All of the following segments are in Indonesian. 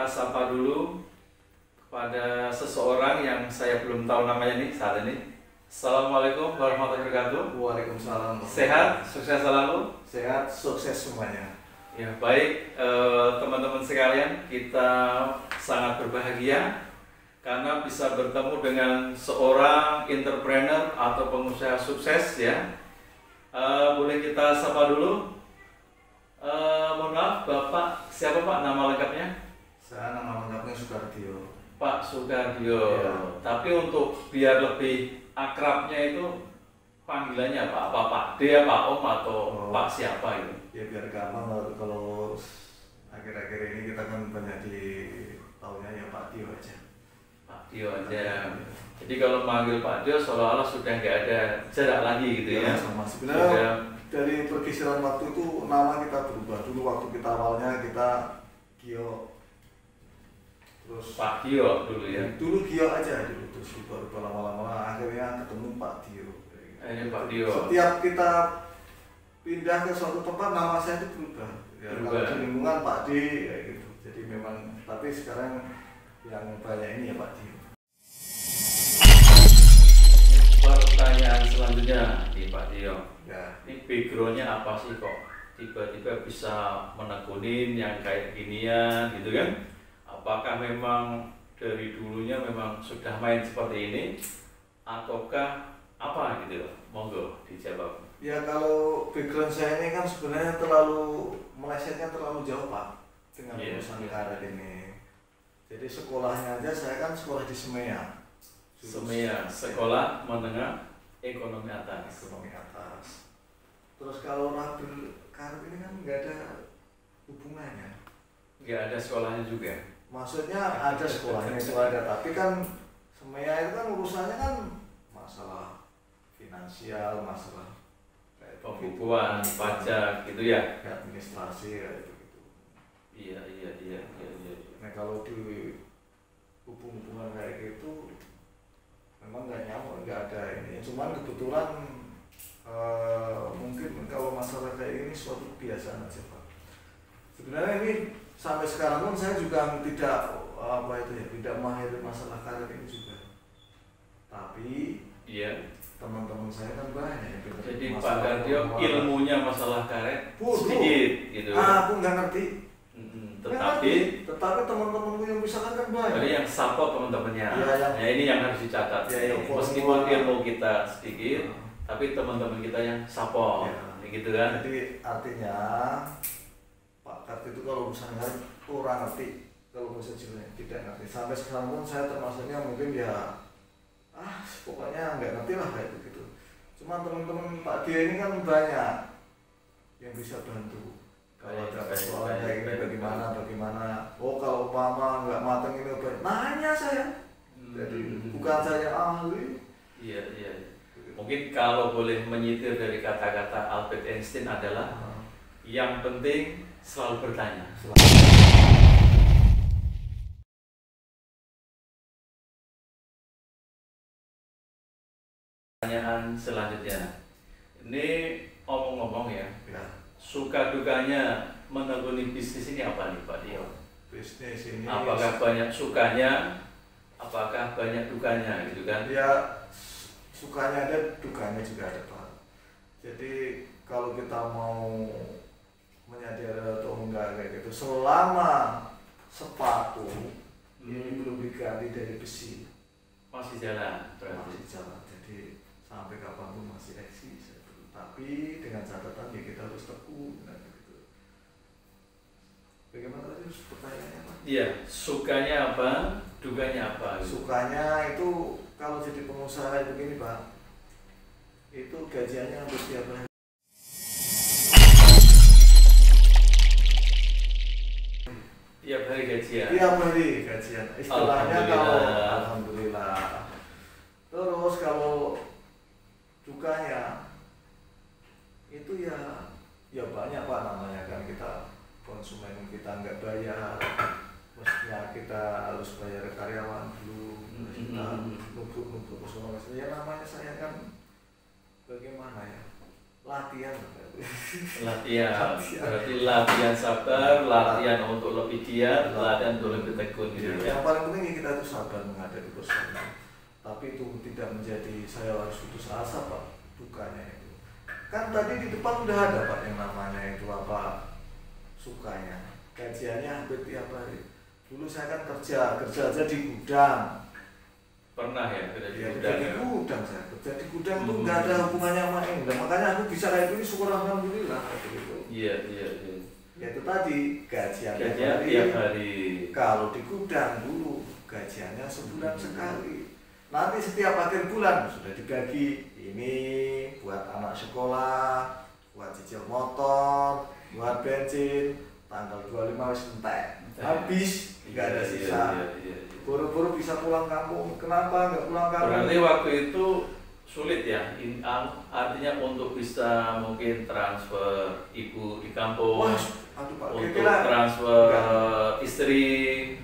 sapa dulu kepada seseorang yang saya belum tahu namanya nih saat ini. Assalamualaikum warahmatullahi wabarakatuh. Waalaikumsalam. Sehat, sukses selalu. Sehat, sukses semuanya. Ya baik, teman-teman sekalian, kita sangat berbahagia karena bisa bertemu dengan seorang entrepreneur atau pengusaha sukses ya. Boleh kita sapa dulu. Mohon maaf, Bapak siapa Pak nama lengkapnya? Saya nama lengkapnya Sukardio. Pak Sukardio. Ya. Tapi untuk biar lebih akrabnya itu panggilannya apa? Apa Pak D, Pak Om atau Pak siapa itu? Ya biar gampang kalau akhir-akhir ini kita kan banyak di taunya ya Pak Dio aja. Pak Dio aja. Jadi kalau manggil Pak Dio seolah-olah sudah nggak ada jarak lagi gitu ya? Sama sebenarnya dari pergeseran waktu itu nama kita berubah. Dulu waktu kita awalnya kita Gio, terus Pak Dio dulu ya. Dulu Gio aja dulu, terus berubah lama-lama akhirnya ketemu Pak Dio. Ini Pak Dio. Setiap kita pindah ke suatu tempat nama saya itu berubah. Ya, kalau di lingkungan Pak D kayak gitu. Jadi memang tapi sekarang yang banyak ini ya Pak Dio. Pertanyaan selanjutnya di Pak Dio. Ya. Ini backgroundnya apa sih kok tiba-tiba bisa menekunin yang kayak ginian gitu kan? Apakah memang dari dulunya memang sudah main seperti ini ataukah apa gitu? Monggo dijawab. Ya kalau background saya ini kan sebenarnya terlalu melesetnya terlalu jauh Pak dengan urusan karet ini. Jadi sekolahnya aja saya kan sekolah di Semea. Semea, sekolah menengah ekonomi atas. Ekonomi atas. Terus kalau label karet ini kan nggak ada hubungannya. Nggak ada sekolahnya juga. Maksudnya ada sekolahnya itu ada, tapi kan Semea itu kan urusannya kan masalah finansial, masalah pembukuan, pajak gitu ya. Administrasi kayak gitu. Iya. Nah kalau di hubungan kayak gitu memang nggak nyamuk, nggak ada ini. Cuman kebetulan mungkin kalau masalah kayak ini suatu kebiasaan aja Pak. Sebenarnya ini sampai sekarang pun saya juga tidak tidak mahir masalah karet ini juga. Tapi teman-teman saya kan banyak. Jadi Pak Kardio ilmunya masalah karet sedikit gitu. Aku nggak ngerti. Tetapi teman-temanku yang bisa kan banyak. Jadi yang support teman-temannya. Nah ini yang harus dicatat. Meskipun ilmu kita sedikit, tapi teman-teman kita yang support, gitu kan? Jadi artinya Pak Kardio itu kalau urusan karet kurang ngerti. Kalau bahasa Jawa tidak ngerti. Sampai sekarang pun saya termasuknya mungkin ya pokoknya nggak ngerti lah kayak begitu. Cuma teman-teman Pak Dia ini kan banyak yang bisa bantu. Kalau ada persoalan kayak ini bagaimana? Oh kalau umpama nggak mateng ini nanya saya. Jadi bukan saya ahli. Iya. Mungkin kalau boleh menyitir dari kata-kata Albert Einstein adalah yang penting selalu bertanya. Pertanyaan selanjutnya, ini omong-omong ya, suka dukanya menekuni bisnis ini apa nih Pak Dio? Bisnis ini apakah banyak sukanya, apakah banyak dukanya gitu kan? Ya sukanya ada, dukanya juga ada Pak. Jadi kalau kita mau menyadari atau enggak kayak gitu, selama sepatu ini belum diganti dari besi masih jalan berarti. Masih jalan. Jadi sampai kapanpun masih eksis. Tapi dengan catatan ya kita harus tekun gitu. Bagaimana tadi pertanyaannya Pak? Iya, sukanya apa, dukanya apa? Gitu. Sukanya itu kalau jadi pengusaha kayak begini Pak, itu gajiannya hampir tiap hari. Tiap hari gajian. Tiap hari gajian. Istilahnya kalau alhamdulillah. Terus kalau dukanya itu ya banyak Pak, namanya kan kita konsumen kita nggak bayar, mestinya kita harus bayar karyawan dulu, kita numpuk personal. Ya namanya saya kan bagaimana ya, latihan. Berarti latihan sabar, latihan untuk lebih giat, latihan untuk lebih tekun gitu ya. Yang paling penting kita itu sabar menghadapi persoalan. Tapi itu tidak menjadi saya harus putus asa Pak, bukannya itu. Kan tadi di depan udah ada Pak yang namanya itu apa sukanya. Gajiannya hampir tiap hari. Dulu saya kan kerja aja di gudang. Pernah ya kerja di gudang? Kerja di gudang saya. Kerja di gudang tuh nggak ada hubungannya sama ini. Dan makanya aku bisa kayak gini syukur alhamdulillah gitu. Iya. Ya itu tadi gajian tiap hari. Kalau di gudang dulu gajiannya sebulan sekali. Nanti setiap akhir bulan sudah dibagi ini buat anak sekolah, buat cicil motor, buat bensin, tanggal 25 wis entek. Habis nggak ada sisa. Iya. Buru-buru bisa pulang kampung. Kenapa nggak pulang kampung? Berarti waktu itu sulit ya, artinya untuk bisa mungkin transfer ibu di kampung. Wah, aduh Pak, untuk transfer istri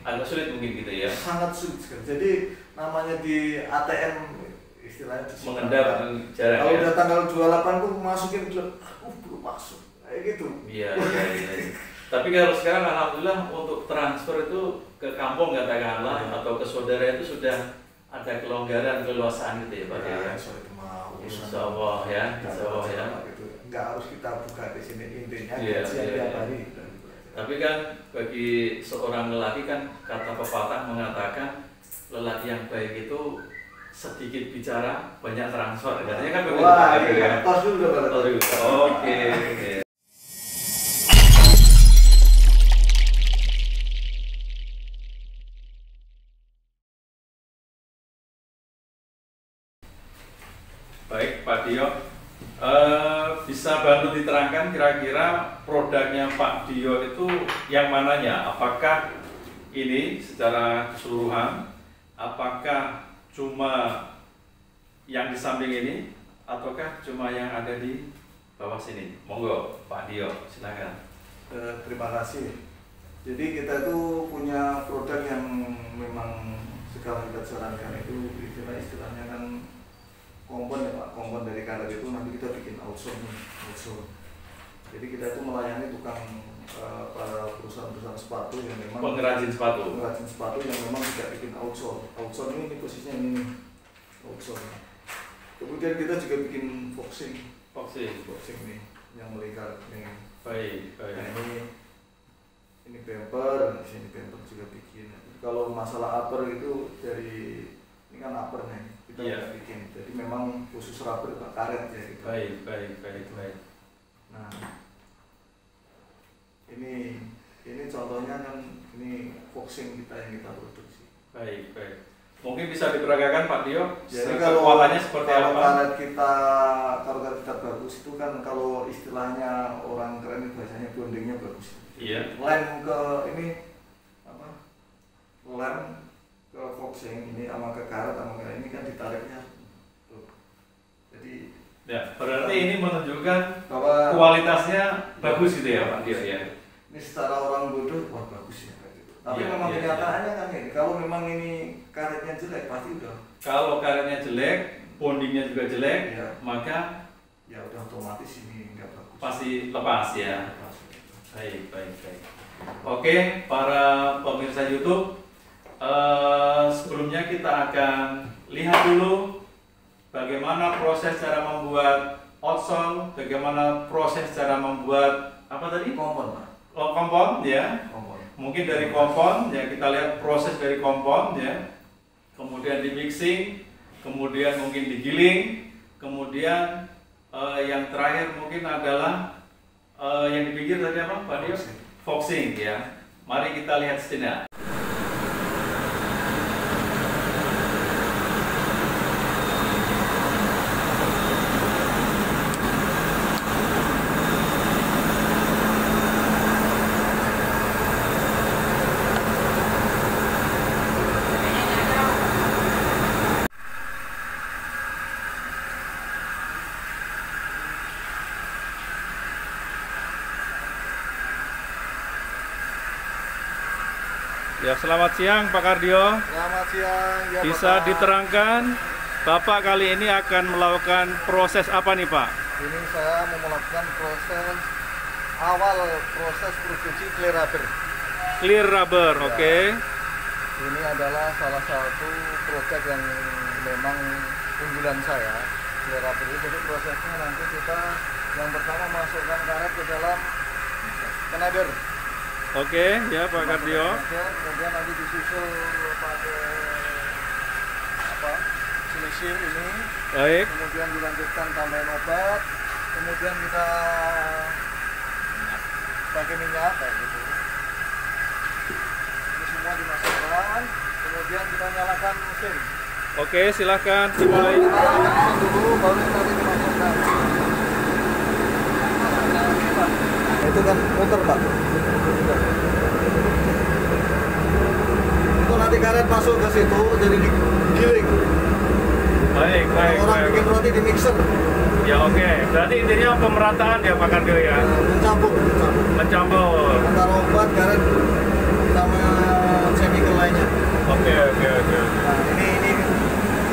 agak sulit mungkin gitu ya. Sangat sulit sekali. Jadi namanya di ATM istilahnya mengendap jarang. Kalau ya? udah tanggal 28 tuh masukin belum masuk kayak gitu. Iya. Tapi kalau sekarang alhamdulillah untuk transfer itu ke kampung katakanlah atau ke saudara itu sudah ada kelonggaran keluasan gitu ya Pak ya. Insya Allah ya. Nggak harus kita buka di sini intinya tiap hari. Tapi kan bagi seorang lelaki kan kata pepatah mengatakan lelaki yang baik itu sedikit bicara banyak transfer. Katanya kan begitu. Wah, iya. Tos dulu Oke. Baik Pak Dio, bisa bantu diterangkan kira-kira produknya Pak Dio itu yang mananya? Apakah ini secara keseluruhan, apakah cuma yang di samping ini, ataukah cuma yang ada di bawah sini? Monggo Pak Dio, silakan. Terima kasih. Jadi kita tuh punya produk yang memang sekarang kita sarankan itu istilahnya kan kompon ya Pak, kompon dari karet itu nanti kita bikin outsole. Jadi kita itu melayani tukang para perusahaan sepatu yang memang pengrajin sepatu yang memang tidak bikin outsole. Outsole ini posisinya ini outsole. Kemudian kita juga bikin boxing nih yang melingkar nih. Baik. Nah, ini bumper, di sini bumper juga bikin. Kalau masalah upper itu dari ini kan upper nih. Kita bikin, jadi memang khusus rubber karet ya gitu. Baik. Nah, ini contohnya kan ini boxing kita yang kita produksi. Baik. Mungkin bisa diperagakan Pak Dio. Jadi kekuatannya seperti apa? Karet kita bagus itu kan kalau istilahnya orang keren itu biasanya bondingnya bagus. Iya. Lem ke ini apa? Lem ke boxing ini sama ke karet sama ke ini kan ditariknya tuh. Jadi ya, berarti ini menunjukkan bahwa kualitasnya bagus gitu ya Pak Dio ya. Ini secara orang bodoh wah bagus ya gitu. Tapi memang iya. kenyataannya kan ini kalau memang ini karetnya jelek pasti udah. Kalau karetnya jelek, bondingnya juga jelek, maka ya udah otomatis ini enggak bagus. Pasti lepas ya. Baik. Oke, para pemirsa YouTube. Sebelumnya kita akan lihat dulu bagaimana proses cara membuat outsole, bagaimana proses cara membuat apa tadi? Kompon. Kompon ya. Mungkin dari kompon ya, kita lihat proses dari kompon ya. Kemudian di mixing, kemudian mungkin digiling, kemudian yang terakhir mungkin adalah yang di pinggir tadi apa Pak Dio? Foxing ya. Mari kita lihat sejenak. Ya, selamat siang Pak Kardio. Selamat siang. Ya, bisa Bapak. diterangkan Bapak kali ini akan melakukan proses apa nih Pak? Ini saya mau melakukan awal proses produksi clear rubber. Clear rubber, Ya. oke. Ini adalah salah satu proyek yang memang unggulan saya, clear rubber ini. Jadi prosesnya nanti kita yang pertama masukkan karet ke dalam kanader. Oke, ya Pak Kardio. Kemudian nanti disusul pakai selisih ini. Baik. Kemudian dilanjutkan tambahin obat. Kemudian kita pakai minyak kayak gitu. Ini semua dimasukkan. Kemudian kita nyalakan mesin. Oke, silahkan dimulai. Kita nyalakan mesin dulu, baru nanti dimasukkan. Itu kan muter Pak. Itu nanti karet masuk ke situ jadi digiling. Baik, baik. Orang baik. bikin roti di mixer. Ya oke, berarti intinya pemerataan ya Pak Kardio ya. Mencampur. Mencampur. Antara obat, karet sama chemical lainnya. Oke. Nah, ini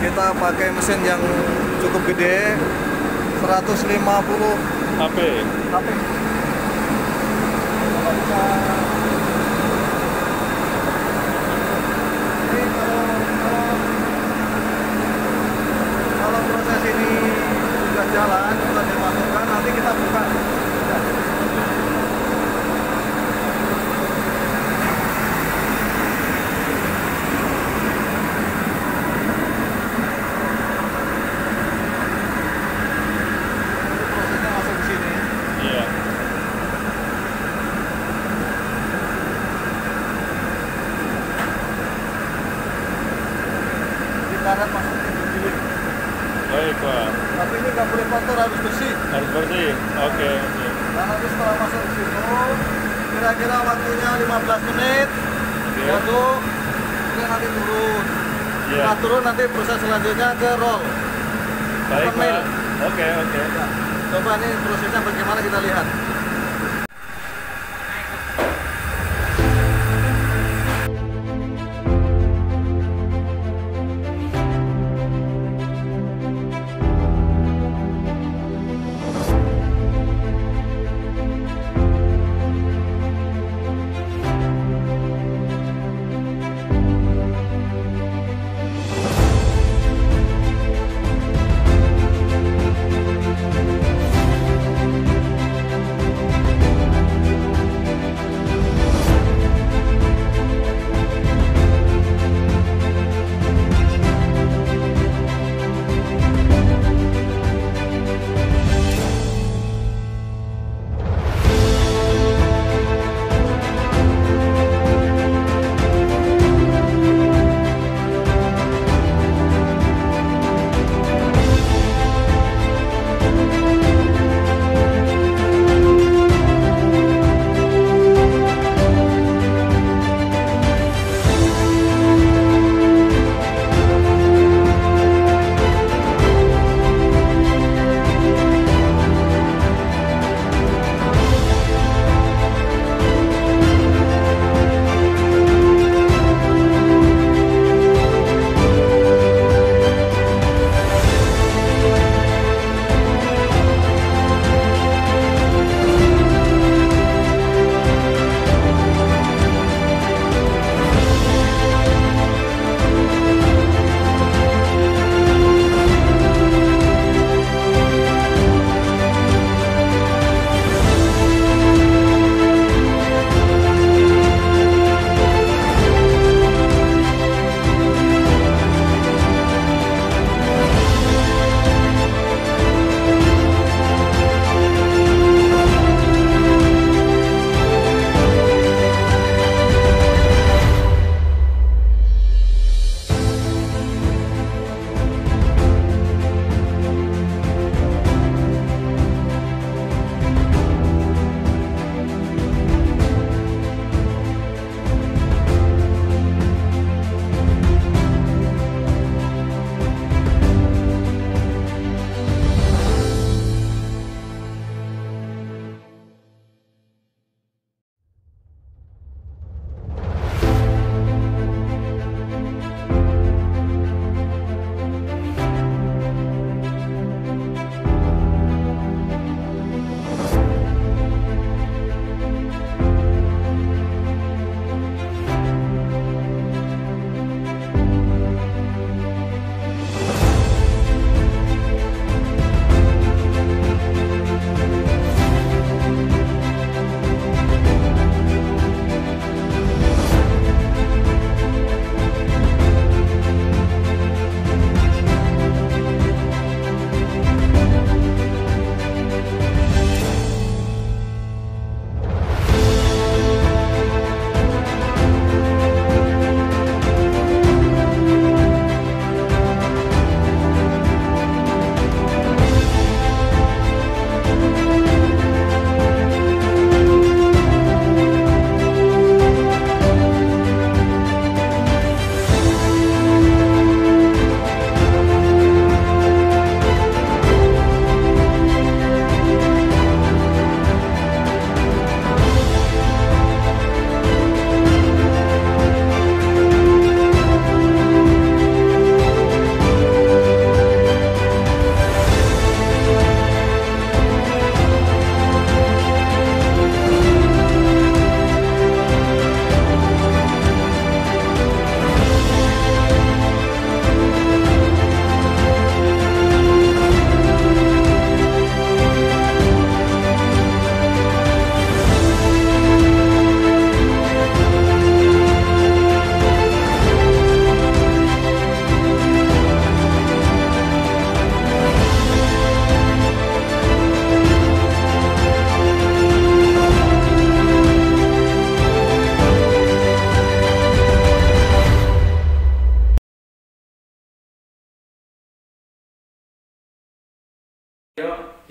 kita pakai mesin yang cukup gede, 150 HP. HP. Kalau bisa ini kalau proses ini sudah jalan, sudah dimasukkan, nanti kita buka. Prosesnya masuk ke sini. Iya. Di karet masuk ke giling. Baik Pak. Tapi ini nggak boleh kotor, harus bersih. Harus bersih. Oke. Nah, nanti setelah masuk ke situ, kira-kira waktunya 15 menit. Oke. Masuk, kemudian nanti turun. Iya. Setelah turun nanti proses selanjutnya ke roll. Baik Open mill. Pak. Oke. Nah, coba nih prosesnya bagaimana kita lihat.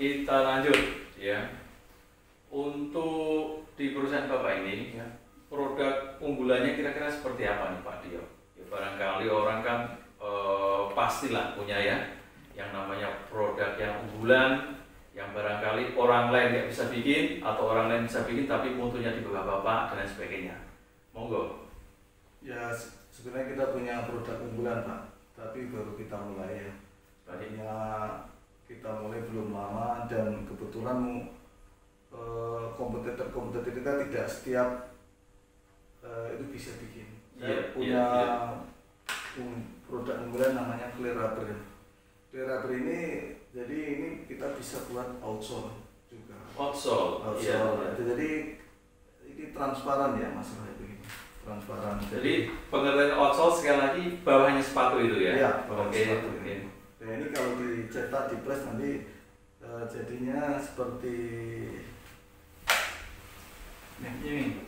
kita lanjut ya. Untuk di perusahaan Bapak ini ya, produk unggulannya kira-kira seperti apa nih Pak Dio? Ya, barangkali orang kan pastilah punya ya yang namanya produk yang unggulan, yang barangkali orang lain nggak bisa bikin atau orang lain bisa bikin tapi mutunya di bawah Bapak dan lain sebagainya. Monggo. Ya sebenarnya kita punya produk unggulan Pak, tapi baru kita mulai ya. Tadinya kita mulai belum lama dan kebetulan kompetitor kita tidak setiap itu bisa bikin. Saya punya produk unggulan namanya Clear Rubber. Clear Rubber ini jadi ini kita bisa buat outsole juga. Outsole. Iya. Jadi ini transparan ya masalah itu. Transparan. Jadi pengertian outsole sekali lagi bawahnya sepatu itu ya? Iya, Oke. sepatu. Nah ini kalau dicetak di press nanti jadinya seperti ini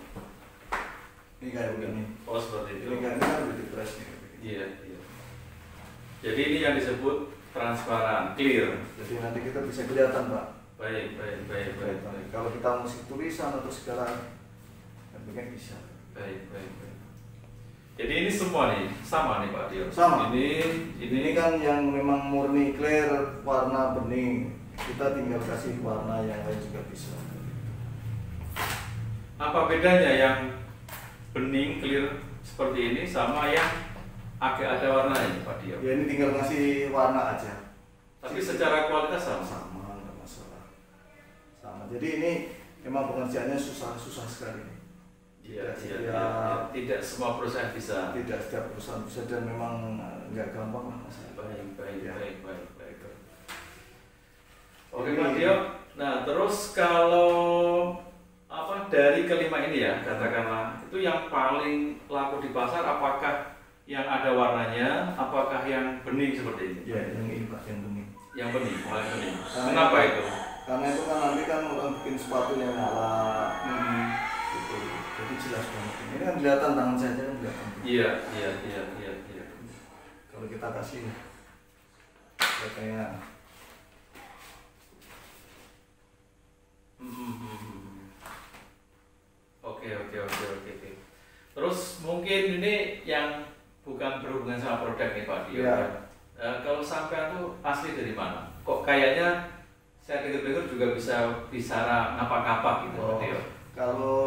kayak begini. Oh seperti itu. Ini kan udah di press nih. Iya. Jadi ini yang disebut transparan, clear. Jadi nanti kita bisa kelihatan Pak. Baik. Kalau kita musik tulisan atau segala, kan bisa. Baik. Jadi ini semua nih sama nih Pak Dio. Sama. Ini kan yang memang murni clear warna bening. Kita tinggal kasih warna yang lain juga bisa. Apa bedanya yang bening clear seperti ini sama yang agak ada warnanya Pak Dio? Ya ini tinggal ngasih warna aja. Tapi secara kualitas sama. Sama, nggak masalah. Sama. Jadi ini memang pengerjaannya susah sekali. Iya. Tidak semua perusahaan bisa. Tidak setiap perusahaan bisa dan memang nggak gampang lah mas. Baik. Oke Pak Dio. Nah terus kalau dari kelima ini ya katakanlah itu yang paling laku di pasar apakah yang ada warnanya, apakah yang bening seperti ini? Ya yang ini Pak yang bening. Yang bening, paling bening. Kenapa itu? Karena itu kan nanti kan orang bikin sepatu yang nyala. Gitu. Jadi jelas banget. Ini kan kelihatan tangan saya kan kelihatan. Iya. Kalau kita kasih kayak Oke. Terus mungkin ini yang bukan berhubungan sama produk nih Pak Dio. Ya. Kalau sampean tuh asli dari mana? Kok kayaknya saya dengar juga bisa bicara ngapak-ngapak gitu Pak Dio. Kalau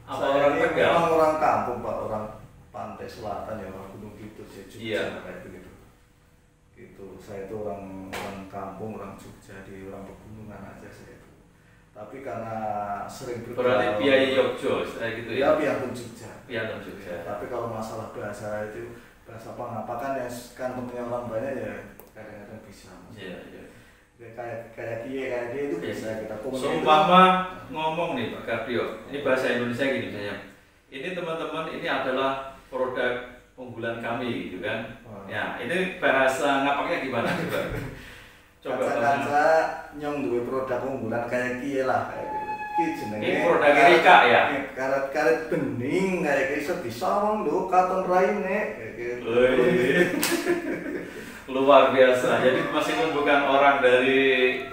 apa saya orang ini Tegal? memang orang kampung Pak, orang pantai selatan ya, orang Gunung Kidul ya, Jogja Iya. kayak begitu. Gitu. Saya itu orang kampung, orang Jogja, di orang pegunungan aja saya itu. Tapi karena sering Berarti Piai Yogyo, gitu ya? Ya Piantun Jogja. Piantun Jogja. Tapi kalau masalah bahasa itu bahasa pengapakan yang kan temennya orang banyak ya kadang-kadang bisa. Iya. Kayak dia itu bisa kita komunikasi. Seumpama ngomong nih Pak Kardio, ini bahasa Indonesia gini misalnya. Ini teman-teman ini adalah produk unggulan kami gitu kan. Ya, ini bahasa ngapaknya gimana coba? Kaca-kaca nyong duwe produk unggulan kayak kiye lah kayak iki jenenge. Ini produk Rika ya. Karet-karet bening kayak iso disawang lho katon raine kayak gitu. Luar biasa. Jadi meskipun bukan orang dari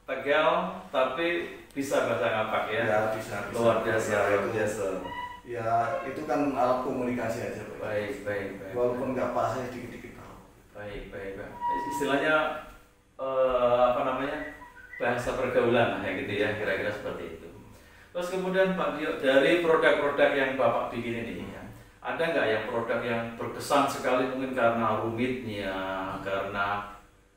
Tegal tapi bisa bahasa ngapak ya. Ya bisa. Luar biasa. Ya itu kan alat komunikasi aja. Baik. Walaupun nggak pas saya dikit-dikit tahu. Baik. Istilahnya bahasa pergaulan kayak gitu ya, kira-kira seperti itu. Terus kemudian Pak Dio, dari produk-produk yang Bapak bikin ini ya, ada nggak yang produk yang berkesan sekali mungkin karena rumitnya, karena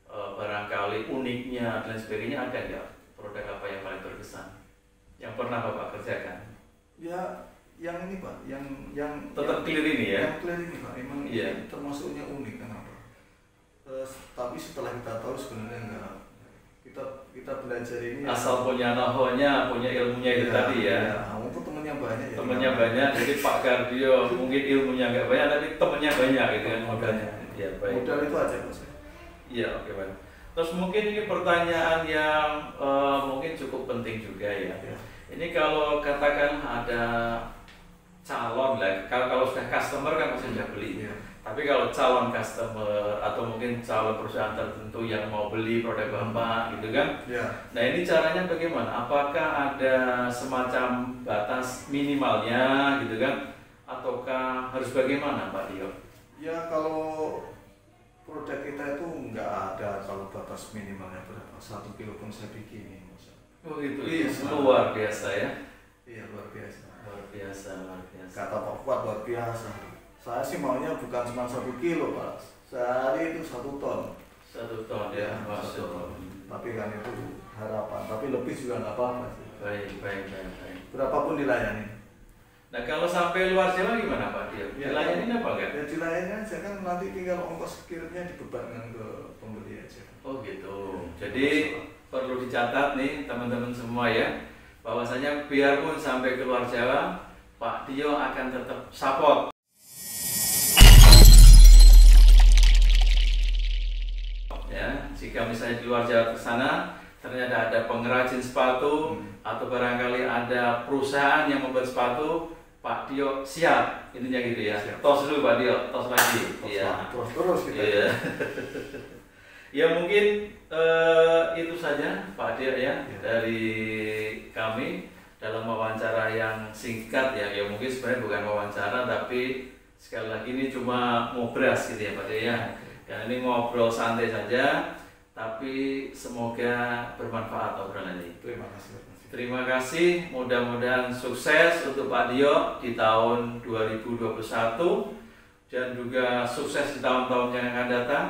barangkali uniknya dan sebagainya, ada nggak produk apa yang paling berkesan yang pernah Bapak kerjakan? Ya yang ini Pak, yang tetap clear ini ya? Yang clear ini Pak, emang termasuknya unik kenapa? Tapi setelah kita tahu sebenarnya enggak, kita belajar ini asal punya know-how-nya, punya ilmunya itu tadi ya. Kamu tuh temennya banyak ya. Temennya banyak, jadi Pak Kardio mungkin ilmunya nggak banyak, tapi temennya banyak gitu kan modalnya. Ya, baik. Modal itu aja Mas. Iya, oke baik. Terus mungkin ini pertanyaan yang mungkin cukup penting juga ya. Ini kalau katakan ada calon lah, kalau sudah customer kan pasti sudah beli. Tapi kalau calon customer atau mungkin calon perusahaan tertentu yang mau beli produk Bapak gitu kan. Ya. Nah, ini caranya bagaimana? Apakah ada semacam batas minimalnya gitu kan? Ataukah harus bagaimana Pak Dio? Ya kalau produk kita itu nggak ada kalau batas minimalnya berapa, 1 kilo pun saya bikin. Oh gitu, Iya, luar biasa ya. Iya luar biasa. Luar biasa, luar biasa. Kata Pak Fuad luar biasa. Saya sih maunya bukan cuma 1 kilo Pak, sehari itu 1 ton. 1 ton ya, Masya Allah. Tapi kan itu harapan, tapi lebih juga nggak apa-apa sih. Baik. Berapapun dilayani. Nah, kalau sampai luar Jawa gimana Pak Dio? Ya, Dilayanin apa enggak? Ya dilayani aja kan, nanti tinggal ongkos kirimnya dibebankan ke pembeli aja. Oh gitu. Jadi perlu dicatat nih teman-teman semua ya, bahwasanya biarpun sampai ke luar Jawa, Pak Dio akan tetap support. Ya, jika misalnya di luar Jawa ke sana ternyata ada pengrajin sepatu atau barangkali ada perusahaan yang membuat sepatu, Pak Dio siap, intinya gitu ya. Siap. Tos dulu Pak Dio, tos lagi. Iya. Terus kita. Iya. Ya mungkin itu saja Pak Dio ya, dari kami dalam wawancara yang singkat ya. Ya mungkin sebenarnya bukan wawancara, tapi sekali lagi ini cuma ngobras gitu ya Pak Dio ya. Dan ini ngobrol santai saja, tapi semoga bermanfaat obrolan ini. Terima kasih. Terima kasih, mudah-mudahan sukses untuk Pak Dio di tahun 2021 dan juga sukses di tahun-tahun yang akan datang,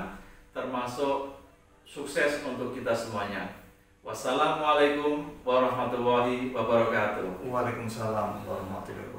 termasuk sukses untuk kita semuanya. Wassalamualaikum warahmatullahi wabarakatuh. Waalaikumsalam warahmatullahi wabarakatuh.